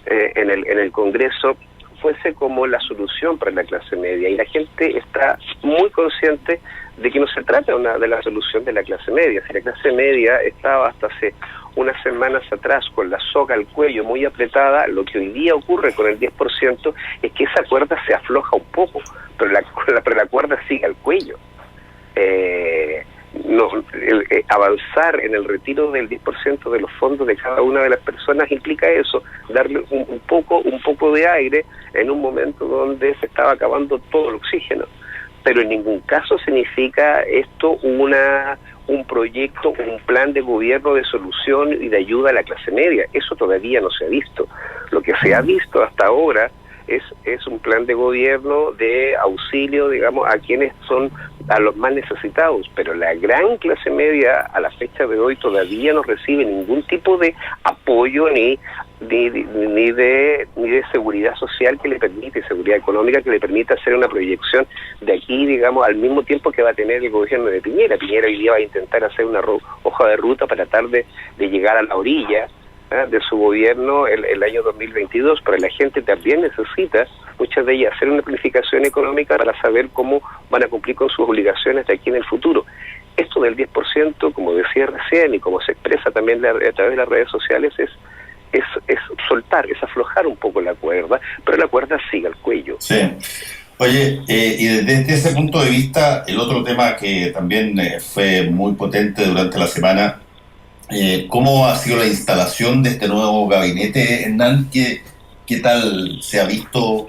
en el Congreso fuese como la solución para la clase media, y la gente está muy consciente de que no se trata de la solución de la clase media. Si la clase media estaba hasta hace unas semanas atrás con la soga al cuello muy apretada, lo que hoy día ocurre con el 10% es que esa cuerda se afloja un poco, pero la cuerda sigue al cuello. Avanzar en el retiro del 10% de los fondos de cada una de las personas implica eso, darle un poco de aire en un momento donde se estaba acabando todo el oxígeno, pero en ningún caso significa esto un proyecto, un plan de gobierno de solución y de ayuda a la clase media. Eso todavía no se ha visto. Lo que se ha visto hasta ahora es un plan de gobierno de auxilio, digamos, a quienes son a los más necesitados, pero la gran clase media a la fecha de hoy todavía no recibe ningún tipo de apoyo ni de seguridad social que le permite, seguridad económica que le permita hacer una proyección de aquí, digamos, al mismo tiempo que va a tener el gobierno de Piñera. Piñera hoy día va a intentar hacer una hoja de ruta para tratar de llegar a la orilla de su gobierno el año 2022, pero la gente también necesita, muchas de ellas, hacer una planificación económica para saber cómo van a cumplir con sus obligaciones de aquí en el futuro. Esto del 10%, como decía recién y como se expresa también a través de las redes sociales, es soltar, es aflojar un poco la cuerda, pero la cuerda sigue al cuello. Sí. Oye, y desde ese punto de vista, el otro tema que también fue muy potente durante la semana, ¿cómo ha sido la instalación de este nuevo gabinete, Hernán? ¿Qué tal se ha visto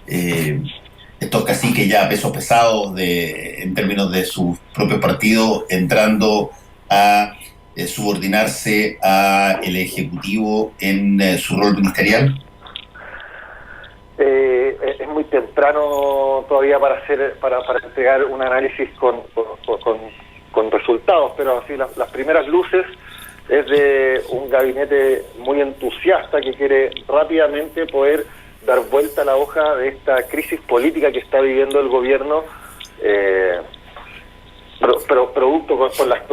estos caciques ya pesos pesados en términos de sus propios partidos entrando a subordinarse a el Ejecutivo en su rol ministerial? Es muy temprano todavía para entregar un análisis con resultados, pero así las primeras luces es de un gabinete muy entusiasta que quiere rápidamente poder dar vuelta a la hoja de esta crisis política que está viviendo el gobierno, pero producto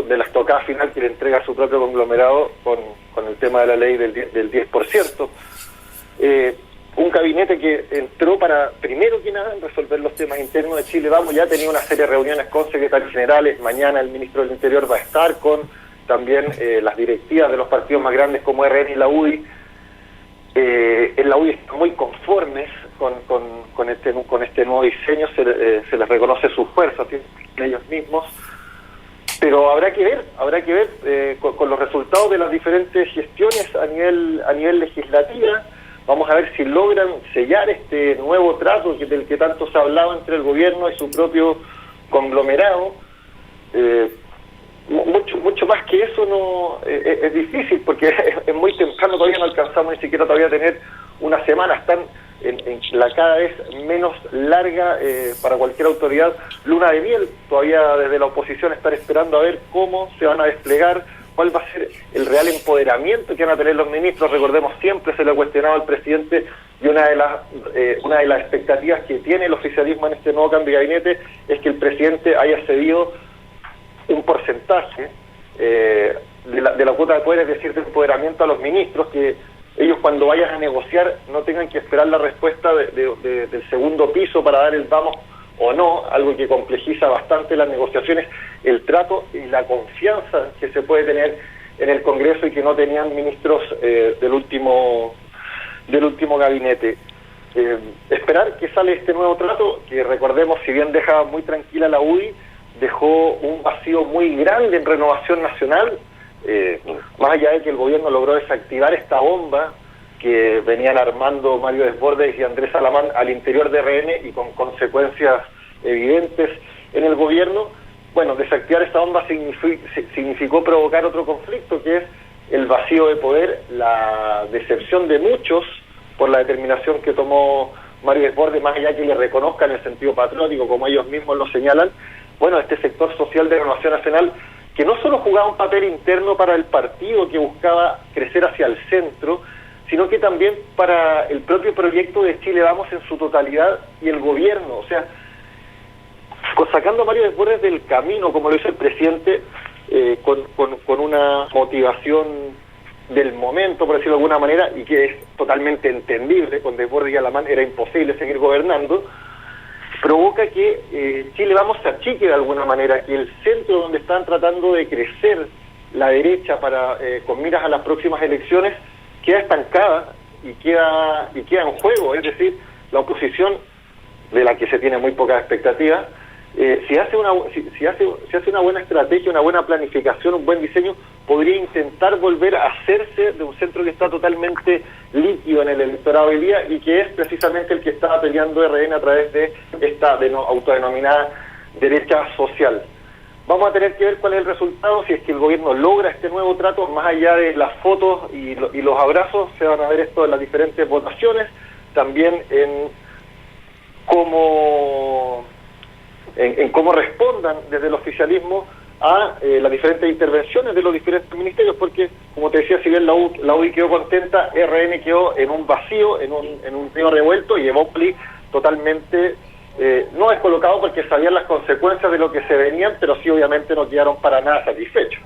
de la estocada final que le entrega a su propio conglomerado con el tema de la ley del 10%. Un gabinete que entró para, primero que nada, resolver los temas internos de Chile Vamos. Ya tenía una serie de reuniones con secretarios generales. Mañana el ministro del Interior va a estar con también las directivas de los partidos más grandes como RN y la UDI. En la UDI están muy conformes con este nuevo diseño, se les reconoce su fuerza de ellos mismos, pero habrá que ver con los resultados de las diferentes gestiones a nivel legislativa. Vamos a ver si logran sellar este nuevo trato del que tanto se ha hablado entre el gobierno y su propio conglomerado. Mucho más que eso no es difícil, porque es muy temprano, todavía no alcanzamos ni siquiera todavía tener una semana. Están en la cada vez menos larga para cualquier autoridad luna de miel. Todavía desde la oposición están esperando a ver cómo se van a desplegar, cuál va a ser el real empoderamiento que van a tener los ministros. Recordemos, siempre se le ha cuestionado al presidente, y una de las expectativas que tiene el oficialismo en este nuevo cambio de gabinete es que el presidente haya cedido un porcentaje de la cuota de poder, es decir, de empoderamiento a los ministros, que ellos cuando vayan a negociar no tengan que esperar la respuesta del segundo piso para dar el vamos o no, algo que complejiza bastante las negociaciones, el trato y la confianza que se puede tener en el Congreso y que no tenían ministros del último gabinete. Esperar que sale este nuevo trato, que recordemos, si bien deja muy tranquila la UDI, dejó un vacío muy grande en Renovación Nacional, más allá de que el gobierno logró desactivar esta bomba que venían armando Mario Desbordes y Andrés Salamán al interior de RN y con consecuencias evidentes en el gobierno. Bueno, desactivar esta bomba significó provocar otro conflicto, que es el vacío de poder, la decepción de muchos por la determinación que tomó Mario Desbordes, más allá que le reconozcan el sentido patriótico, como ellos mismos lo señalan. Bueno, este sector social de Renovación Nacional, que no solo jugaba un papel interno para el partido que buscaba crecer hacia el centro, sino que también para el propio proyecto de Chile Vamos en su totalidad y el gobierno. O sea, sacando a Mario Desbordes del camino, como lo hizo el presidente, con una motivación del momento, por decirlo de alguna manera, y que es totalmente entendible. Con Desbordes y Alamán era imposible seguir gobernando, provoca que Chile Vamos se achique de alguna manera, que el centro donde están tratando de crecer la derecha con miras a las próximas elecciones queda estancada y queda en juego. Es decir, la oposición, de la que se tiene muy pocas expectativas, si hace una buena estrategia, una buena planificación, un buen diseño, podría intentar volver a hacerse de un centro que está totalmente líquido en el electorado hoy día, y que es precisamente el que estaba peleando RN a través de esta autodenominada derecha social. Vamos a tener que ver cuál es el resultado, si es que el gobierno logra este nuevo trato. Más allá de las fotos y los abrazos, se van a ver esto en las diferentes votaciones, también en cómo respondan desde el oficialismo a las diferentes intervenciones de los diferentes ministerios, porque, como te decía, si bien la UDI quedó contenta, RN quedó en un vacío, en un río revuelto, y Evópolis totalmente no descolocado, porque sabían las consecuencias de lo que se venían, pero sí, obviamente, no quedaron para nada satisfechos.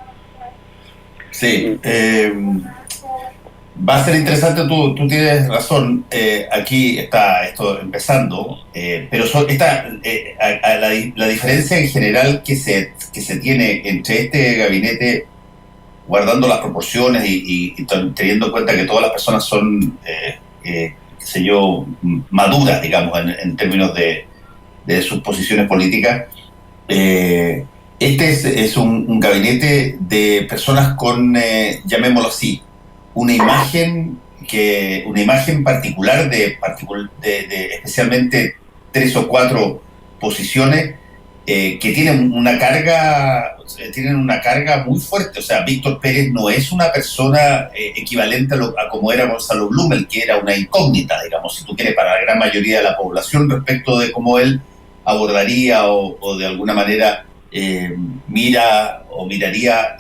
Sí, va a ser interesante, tú tienes razón, aquí está esto empezando, pero la diferencia en general que se tiene entre este gabinete, guardando las proporciones y teniendo en cuenta que todas las personas son, qué sé yo, maduras, digamos, en términos de sus posiciones políticas, este es un gabinete de personas con, llamémoslo así, una imagen particular de especialmente 3 o 4 posiciones que tienen una carga muy fuerte. O sea, Víctor Pérez no es una persona equivalente a como era Gonzalo Blumel, que era una incógnita, digamos, si tú quieres, para la gran mayoría de la población, respecto de cómo él abordaría o de alguna manera miraría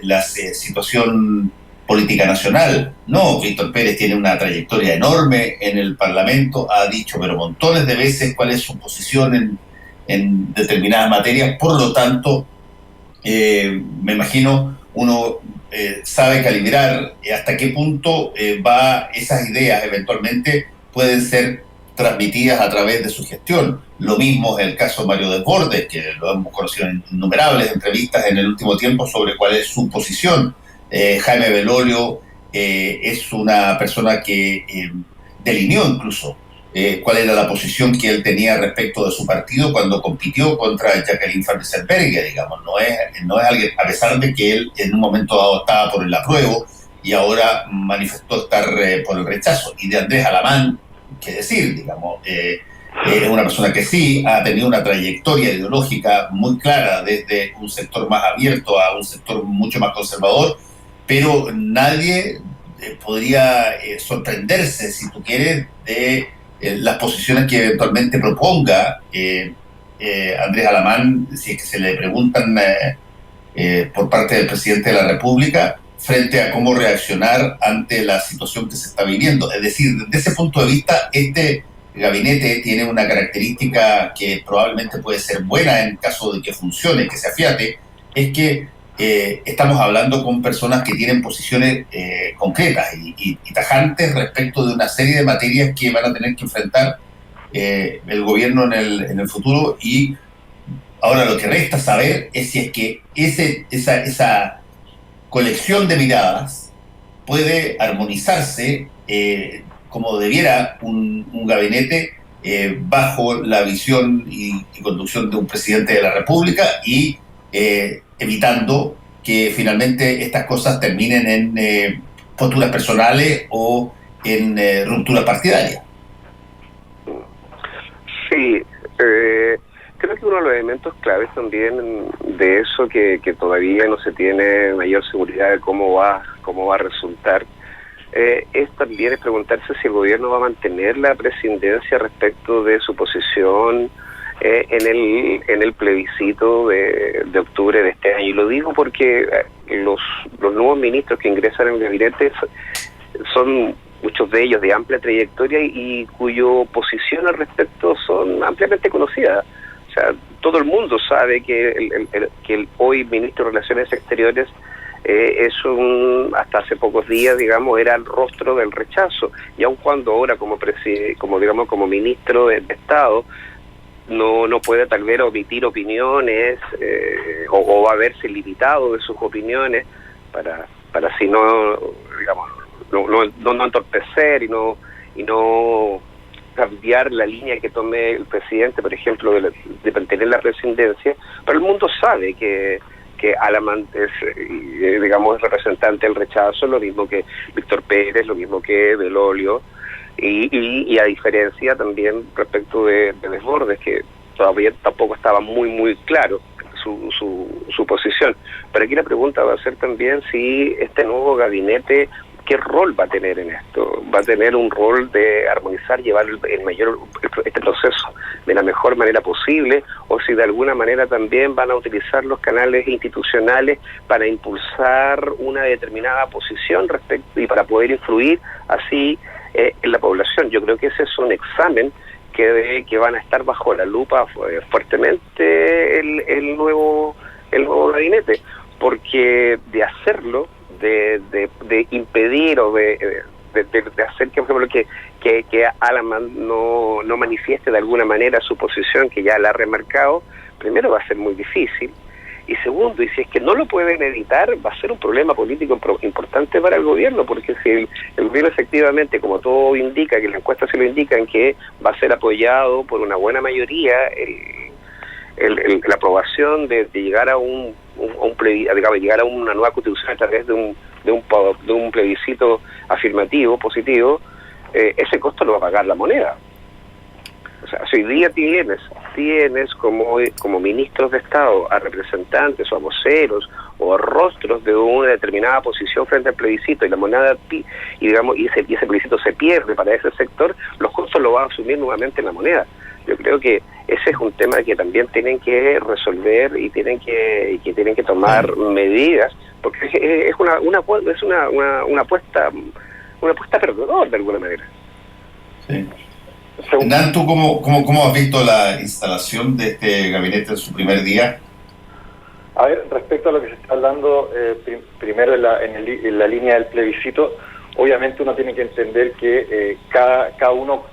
la situación política nacional. No, Víctor Pérez tiene una trayectoria enorme en el Parlamento, ha dicho pero montones de veces cuál es su posición en determinadas materias. Por lo tanto, me imagino, uno sabe calibrar hasta qué punto esas ideas eventualmente pueden ser transmitidas a través de su gestión. Lo mismo es el caso de Mario Desbordes, que lo hemos conocido en innumerables entrevistas en el último tiempo sobre cuál es su posición. Jaime Belolio es una persona que delineó incluso cuál era la posición que él tenía respecto de su partido cuando compitió contra Jacqueline Van Rieselberghe, digamos. No es alguien, a pesar de que él en un momento dado estaba por el apruebo y ahora manifestó estar por el rechazo. Y de Andrés Alamán, qué decir, digamos, es una persona que sí ha tenido una trayectoria ideológica muy clara, desde un sector más abierto a un sector mucho más conservador, pero nadie podría sorprenderse, si tú quieres, de las posiciones que eventualmente proponga Andrés Alamán, si es que se le preguntan por parte del presidente de la República, frente a cómo reaccionar ante la situación que se está viviendo. Es decir, desde ese punto de vista, este gabinete tiene una característica que probablemente puede ser buena en caso de que funcione, que se afiate, es que estamos hablando con personas que tienen posiciones concretas y tajantes respecto de una serie de materias que van a tener que enfrentar el gobierno en el futuro. Y ahora lo que resta saber es si es que esa colección de miradas puede armonizarse como debiera un gabinete bajo la visión y conducción de un presidente de la República, y evitando que finalmente estas cosas terminen en posturas personales o en rupturas partidarias. Sí, creo que uno de los elementos claves también de eso, que todavía no se tiene mayor seguridad de cómo va a resultar, es preguntarse si el gobierno va a mantener la presidencia respecto de su posición en el plebiscito de octubre de este año. Y lo digo porque los nuevos ministros que ingresan en el gabinete son muchos de ellos de amplia trayectoria y cuyo posición al respecto son ampliamente conocidas. O sea, todo el mundo sabe que el hoy ministro de Relaciones Exteriores hasta hace pocos días, digamos, era el rostro del rechazo, y aun cuando ahora como ministro de Estado no puede tal vez omitir opiniones o va a verse limitado de sus opiniones para así no, digamos, no entorpecer y no cambiar la línea que tome el presidente, por ejemplo, de mantener la presidencia. Pero el mundo sabe que Alamán es, digamos, representante del rechazo, lo mismo que Víctor Pérez, lo mismo que Belolio, y a diferencia también respecto de Desbordes, que todavía tampoco estaba muy claro su posición. Pero aquí la pregunta va a ser también si este nuevo gabinete, ¿qué rol va a tener en esto? ¿Va a tener un rol de armonizar, llevar este proceso de la mejor manera posible? ¿O si de alguna manera también van a utilizar los canales institucionales para impulsar una determinada posición respecto y para poder influir así en la población? Yo creo que ese es un examen que van a estar bajo la lupa fuertemente el nuevo gabinete, porque de hacerlo, de impedir o de hacer que, por ejemplo, que Alamán no manifieste de alguna manera su posición, que ya la ha remarcado, primero va a ser muy difícil, y segundo, y si es que no lo pueden evitar, va a ser un problema político importante para el gobierno, porque si el gobierno efectivamente, como todo indica, que las encuestas se lo indican, que va a ser apoyado por una buena mayoría, la aprobación de llegar a llegar a una nueva constitución a través de un plebiscito afirmativo, positivo, ese costo lo va a pagar la moneda. O sea, si hoy día tienes como ministros de Estado a representantes o a voceros o a rostros de una determinada posición frente al plebiscito, y la moneda y ese plebiscito se pierde para ese sector, los costos lo va a asumir nuevamente la moneda. Yo creo que ese es un tema que también tienen que resolver y tienen que tomar medidas, porque es una apuesta perdedora de alguna manera. Sí. Hernán, ¿tú cómo has visto la instalación de este gabinete en su primer día? A ver, respecto a lo que se está hablando, primero en la línea del plebiscito, obviamente uno tiene que entender que cada uno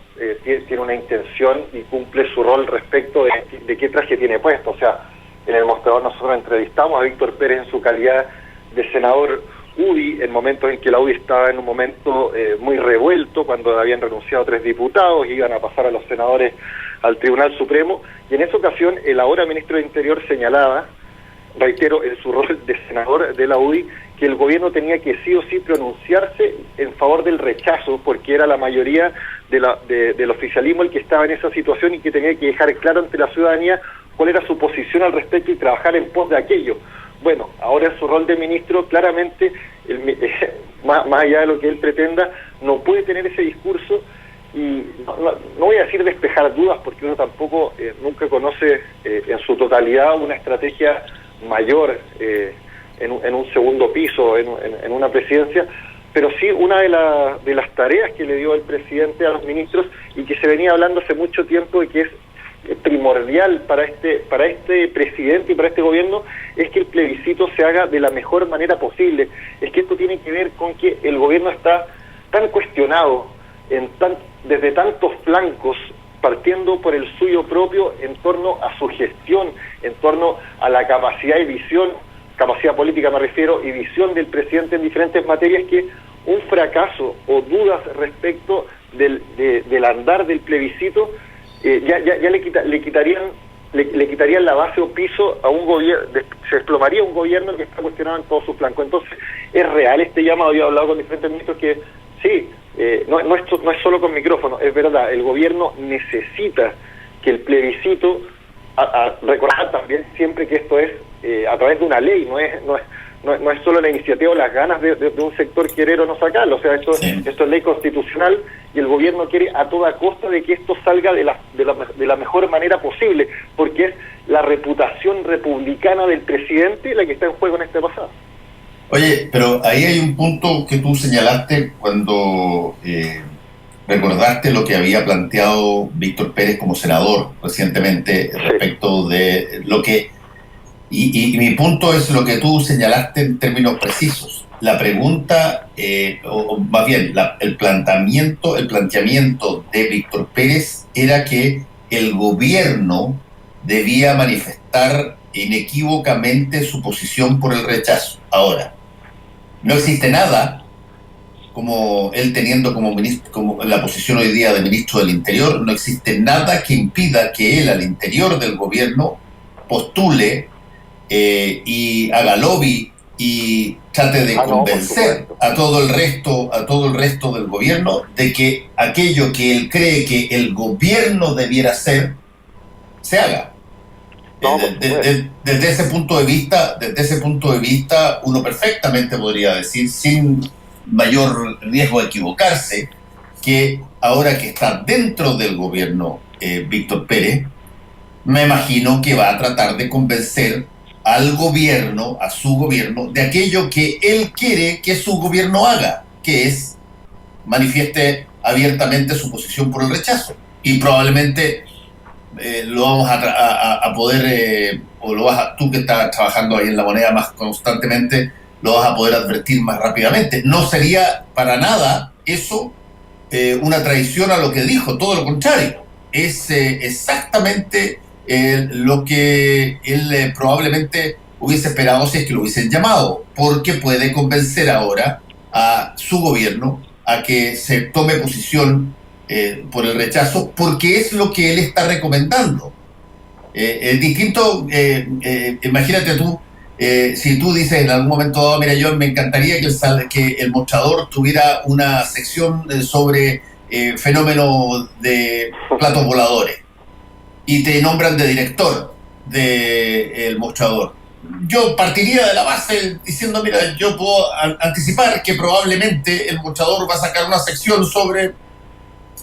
tiene una intención y cumple su rol respecto de qué traje tiene puesto. O sea, en el mostrador nosotros entrevistamos a Víctor Pérez en su calidad de senador UDI, en momentos en que la UDI estaba en un momento muy revuelto, cuando habían renunciado 3 diputados, iban a pasar a los senadores al Tribunal Supremo, y en esa ocasión el ahora ministro de Interior señalaba, reitero, en su rol de senador de la UDI, que el gobierno tenía que sí o sí pronunciarse en favor del rechazo, porque era la mayoría del oficialismo el que estaba en esa situación y que tenía que dejar claro ante la ciudadanía cuál era su posición al respecto y trabajar en pos de aquello. Bueno, ahora en su rol de ministro, claramente, más allá de lo que él pretenda, no puede tener ese discurso, y no voy a decir despejar dudas, porque uno tampoco nunca conoce en su totalidad una estrategia mayor en un segundo piso, en una presidencia, pero sí una de las tareas que le dio el presidente a los ministros y que se venía hablando hace mucho tiempo y que es primordial para este presidente y para este gobierno, es que el plebiscito se haga de la mejor manera posible. Es que esto tiene que ver con que el gobierno está tan cuestionado desde tantos flancos, partiendo por el suyo propio, en torno a su gestión, en torno a la capacidad y visión, capacidad política me refiero, y visión del presidente en diferentes materias, que un fracaso o dudas respecto del andar del plebiscito ya le quitarían la base o piso a un gobierno, se desplomaría un gobierno que está cuestionado en todo su flanco. Entonces, es real este llamado. Yo he hablado con diferentes ministros que sí, no es solo con micrófono, es verdad, el gobierno necesita que el plebiscito, recordar también siempre que esto es a través de una ley, no es solo la iniciativa o las ganas de un sector querer o no sacarlo. O sea, esto es ley constitucional, y el gobierno quiere a toda costa de que esto salga de la mejor manera posible, porque es la reputación republicana del presidente la que está en juego en este pasado. Oye, pero ahí hay un punto que tú señalaste cuando recordaste lo que había planteado Víctor Pérez como senador recientemente respecto de lo que... Y mi punto es lo que tú señalaste en términos precisos. La pregunta, o más bien, el planteamiento de Víctor Pérez era que el gobierno debía manifestar inequívocamente su posición por el rechazo. Ahora, no existe nada, como él teniendo como ministro, como la posición hoy día de ministro del Interior, no existe nada que impida que él al interior del gobierno postule y haga lobby y trate de convencer a todo el resto del gobierno de que aquello que él cree que el gobierno debiera hacer se haga. Desde ese punto de vista, uno perfectamente podría decir, sin mayor riesgo de equivocarse, que ahora que está dentro del gobierno Víctor Pérez, me imagino que va a tratar de convencer al gobierno, a su gobierno, de aquello que él quiere que su gobierno haga, que es manifieste abiertamente su posición por el rechazo. Y probablemente lo vamos a poder, tú que estás trabajando ahí en La Moneda más constantemente, lo vas a poder advertir más rápidamente. No sería para nada eso una traición a lo que dijo, todo lo contrario. Es exactamente lo que él probablemente hubiese esperado si es que lo hubiesen llamado, porque puede convencer ahora a su gobierno a que se tome posición por el rechazo, porque es lo que él está recomendando. Es distinto, imagínate tú, si tú dices en algún momento dado, mira, yo me encantaría que el mostrador tuviera una sección sobre fenómenos de platos voladores, y te nombran de director del mostrador. Yo partiría de la base diciendo, mira, yo puedo anticipar que probablemente el mostrador va a sacar una sección sobre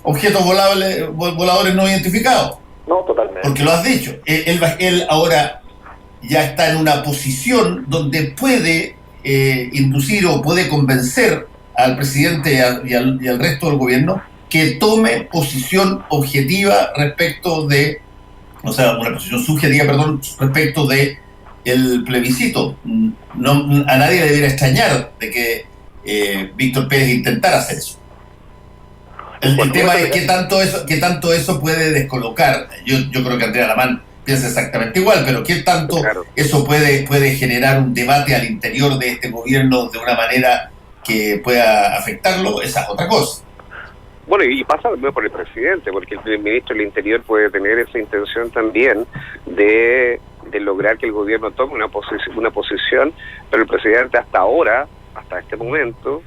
objetos voladores no identificados. No, totalmente. Porque lo has dicho. Él ahora ya está en una posición donde puede inducir o puede convencer al presidente y al resto del gobierno que tome posición objetiva respecto de, o sea, una posición subjetiva, perdón, respecto de el plebiscito. No, a nadie le debería extrañar de que Víctor Pérez intentara hacer eso. El tema es qué tanto eso puede descolocar. Yo creo que Andrea Alamán piensa exactamente igual, pero qué tanto eso puede generar un debate al interior de este gobierno de una manera que pueda afectarlo, esa es otra cosa. Bueno, y pasa también por el presidente, porque el ministro del Interior puede tener esa intención también de lograr que el gobierno tome una posición, pero el presidente hasta este momento,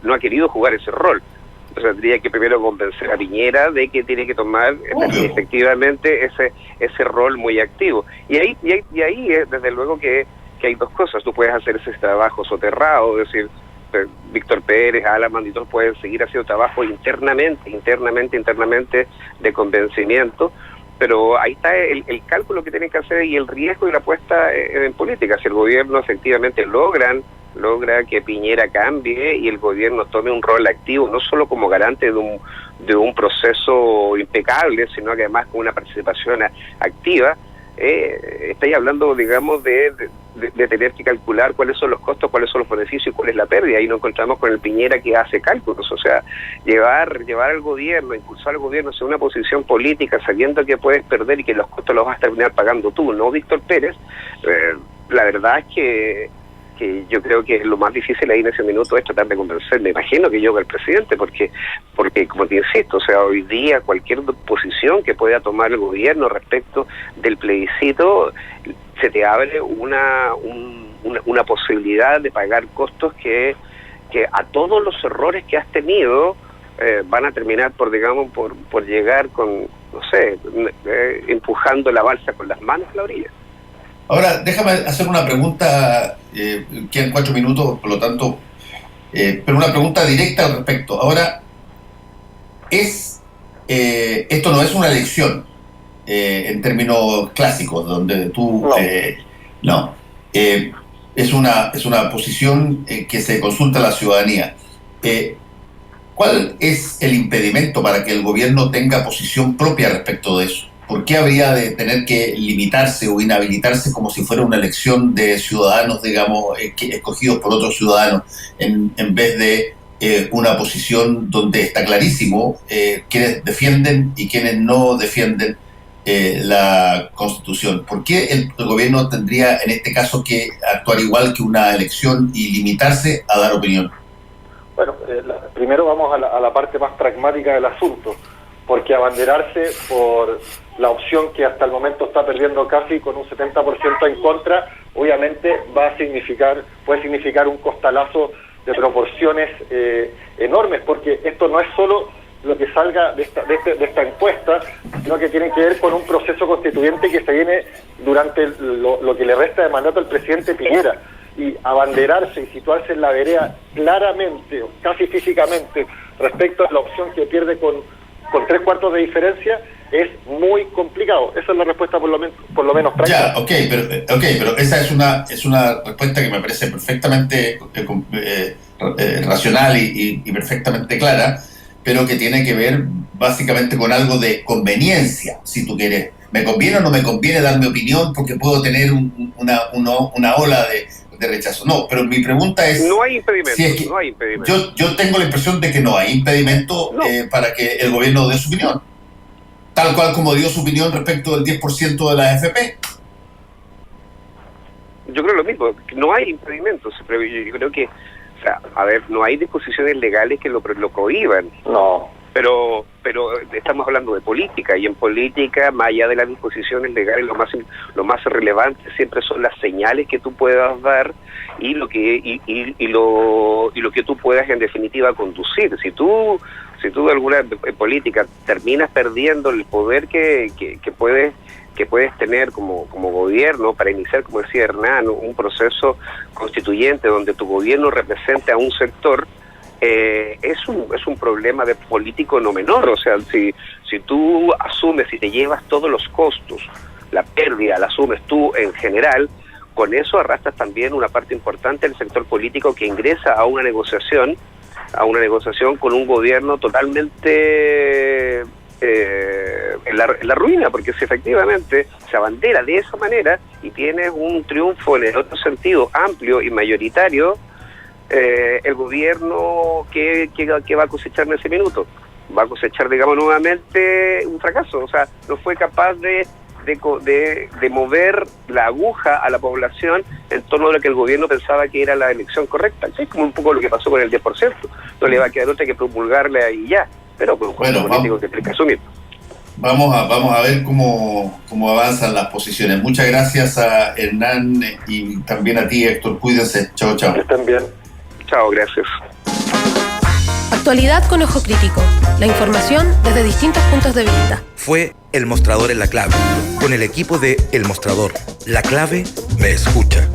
no ha querido jugar ese rol. Entonces tendría que primero convencer a Piñera de que tiene que tomar efectivamente ese rol muy activo. Y ahí desde luego que hay dos cosas. Tú puedes hacer ese trabajo soterrado, es decir, Víctor Pérez, Alamán y todos pueden seguir haciendo trabajo internamente de convencimiento, pero ahí está el cálculo que tienen que hacer y el riesgo y la apuesta en política. Si el gobierno efectivamente logra que Piñera cambie y el gobierno tome un rol activo, no solo como garante de un proceso impecable, sino que además con una participación activa, estáis hablando, digamos, de tener que calcular cuáles son los costos, cuáles son los beneficios y cuál es la pérdida. Y nos encontramos con el Piñera que hace cálculos, o sea, llevar al gobierno, impulsar al gobierno hacia una posición política sabiendo que puedes perder y que los costos los vas a terminar pagando tú, no Víctor Pérez. La verdad es que yo creo que lo más difícil ahí en ese minuto es tratar de convencer, me imagino que yo que el presidente, porque como te insisto, o sea, hoy día cualquier posición que pueda tomar el gobierno respecto del plebiscito, se te abre una posibilidad de pagar costos que a todos los errores que has tenido van a terminar por llegar con, no sé, empujando la balsa con las manos a la orilla. Ahora, déjame hacer una pregunta, quedan 4 minutos, por lo tanto, pero una pregunta directa al respecto. Ahora, esto no es una elección en términos clásicos, donde tú... es una posición que se consulta a la ciudadanía. ¿Cuál es el impedimento para que el gobierno tenga posición propia respecto de eso? ¿Por qué habría de tener que limitarse o inhabilitarse como si fuera una elección de ciudadanos, digamos, escogidos por otros ciudadanos, en vez de una posición donde está clarísimo quienes defienden y quienes no defienden la Constitución? ¿Por qué el gobierno tendría en este caso que actuar igual que una elección y limitarse a dar opinión? Bueno, primero vamos a la parte más pragmática del asunto, porque abanderarse por la opción que hasta el momento está perdiendo casi con un 70% en contra, obviamente puede significar un costalazo de proporciones enormes, porque esto no es solo lo que salga de esta encuesta, sino que tiene que ver con un proceso constituyente que se viene durante lo que le resta de mandato al presidente Piñera. Y abanderarse y situarse en la vereda claramente, casi físicamente, respecto a la opción que pierde con 3/4 de diferencia, es muy complicado. Esa es la respuesta por lo menos práctica. Ya, pero esa es una respuesta que me parece perfectamente racional y perfectamente clara, pero que tiene que ver básicamente con algo de conveniencia, si tú quieres. ¿Me conviene o no me conviene dar mi opinión porque puedo tener una ola de rechazo? No, pero mi pregunta es... No hay impedimento, si es que no hay impedimento. Yo tengo la impresión de que no hay impedimento para que el gobierno dé su opinión, tal cual como dio su opinión respecto del 10% de la AFP. Yo creo lo mismo, no hay impedimentos, pero yo creo que, o sea, a ver, no hay disposiciones legales que lo cohiban. No. Pero estamos hablando de política, y en política, más allá de las disposiciones legales, lo más relevante siempre son las señales que tú puedas dar y lo que tú puedas en definitiva conducir. Si tú de alguna política terminas perdiendo el poder que puedes tener como gobierno para iniciar, como decía Hernán, un proceso constituyente donde tu gobierno represente a un sector, es un problema de político no menor. O sea, si tú asumes y te llevas todos los costos, la pérdida la asumes tú en general, con eso arrastras también una parte importante del sector político que ingresa a una negociación con un gobierno totalmente en la ruina, porque si efectivamente se abandera de esa manera y tienes un triunfo en el otro sentido amplio y mayoritario, el gobierno que va a cosechar en ese minuto va a cosechar, digamos, nuevamente un fracaso. O sea, no fue capaz de mover la aguja a la población en torno a lo que el gobierno pensaba que era la elección correcta. Es como un poco lo que pasó con el 10%. No le va a quedar otra que promulgarle ahí ya, pero pues, bueno, político que tiene que asumir. Vamos a ver cómo avanzan las posiciones. Muchas gracias a Hernán y también a ti, Héctor. Cuídense. Chao, chao. Que estén bien. Chao, gracias. Actualidad con ojo crítico. La información desde distintos puntos de vista. Fue El Mostrador en La Clave, con el equipo de El Mostrador. La Clave me escucha.